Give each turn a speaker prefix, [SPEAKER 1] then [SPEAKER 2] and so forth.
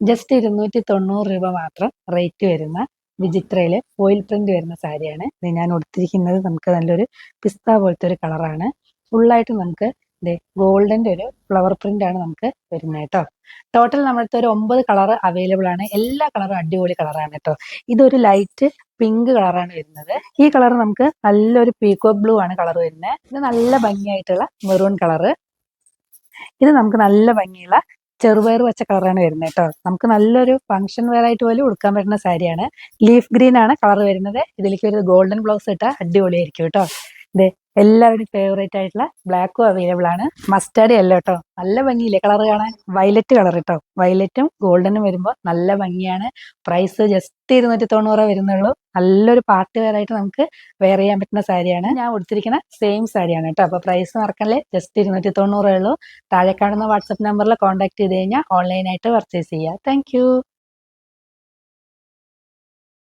[SPEAKER 1] Just 290 രൂപ മാത്രം rate വരുന്ന വിചിത്രയില് ഫോയിൽ പ്രിന്റ് വരുന്ന സാരിയാണ് ഇത്. ഞാൻ ഉടുത്തിരിക്കുന്നത് നമുക്ക് നല്ലൊരു പിസ്ത പോലത്തെ ഒരു കളറാണ്. ഫുള്ളായിട്ട് നമുക്ക് ഗോൾഡന്റെ ഒരു ഫ്ലവർ പ്രിന്റ് ആണ് നമുക്ക് വരുന്നത് കേട്ടോ. ടോട്ടൽ നമ്മുടെ ഒരു 9 കളർ അവൈലബിൾ ആണ്. എല്ലാ കളറും അടിപൊളി കളറാണ് കേട്ടോ. ഇതൊരു ലൈറ്റ് പിങ്ക് കളറാണ് വരുന്നത്. ഈ കളർ നമുക്ക് നല്ലൊരു പീകോക്ക് ബ്ലൂ ആണ് കളർ വരുന്നത്. ഇത് നല്ല ഭംഗിയായിട്ടുള്ള മെറൂൺ കളറ്. ഇത് നമുക്ക് നല്ല ഭംഗിയുള്ള ചെറുപയർ പച്ച കളറാണ് വരുന്നത് കേട്ടോ. നമുക്ക് നല്ലൊരു ഫംഗ്ഷൻ വെയർ ആയിട്ട് പോലും ഉടുക്കാൻ പറ്റുന്ന സാരിയാണ്. ലീഫ് ഗ്രീൻ ആണ് കളർ വരുന്നത്. ഇതിലേക്ക് ഒരു ഗോൾഡൻ ബ്ലൗസ് ഇട്ടാൽ അടിപൊളിയായിരിക്കും കേട്ടോ. ഇത് എല്ലാവരുടെയും ഫേവറേറ്റ് ആയിട്ടുള്ള ബ്ലാക്കും അവൈലബിൾ ആണ്. മസ്റ്റാർഡ് യെല്ലോ കേട്ടോ. നല്ല ഭംഗിയില്ലേ കളർ കാണാൻ? വയലറ്റ് കളർ കേട്ടോ. വയലറ്റും ഗോൾഡനും വരുമ്പോൾ നല്ല ഭംഗിയാണ്. പ്രൈസ് ജസ്റ്റ് 290 വരുന്നുള്ളൂ. നല്ലൊരു പാർട്ടി വെയർ ആയിട്ട് നമുക്ക് വെയർ ചെയ്യാൻ പറ്റുന്ന സാരിയാണ്. ഞാൻ ഉടുത്തിരിക്കുന്ന സെയിം സാരിയാണ് കേട്ടോ. അപ്പൊ പ്രൈസ് മറക്കല്ലേ, ജസ്റ്റ് 290 ഉള്ളൂ. താഴെ കാണുന്ന വാട്സപ്പ് നമ്പറിൽ കോൺടാക്ട് ചെയ്ത് കഴിഞ്ഞാൽ ഓൺലൈനായിട്ട് പർച്ചേസ് ചെയ്യാം. താങ്ക്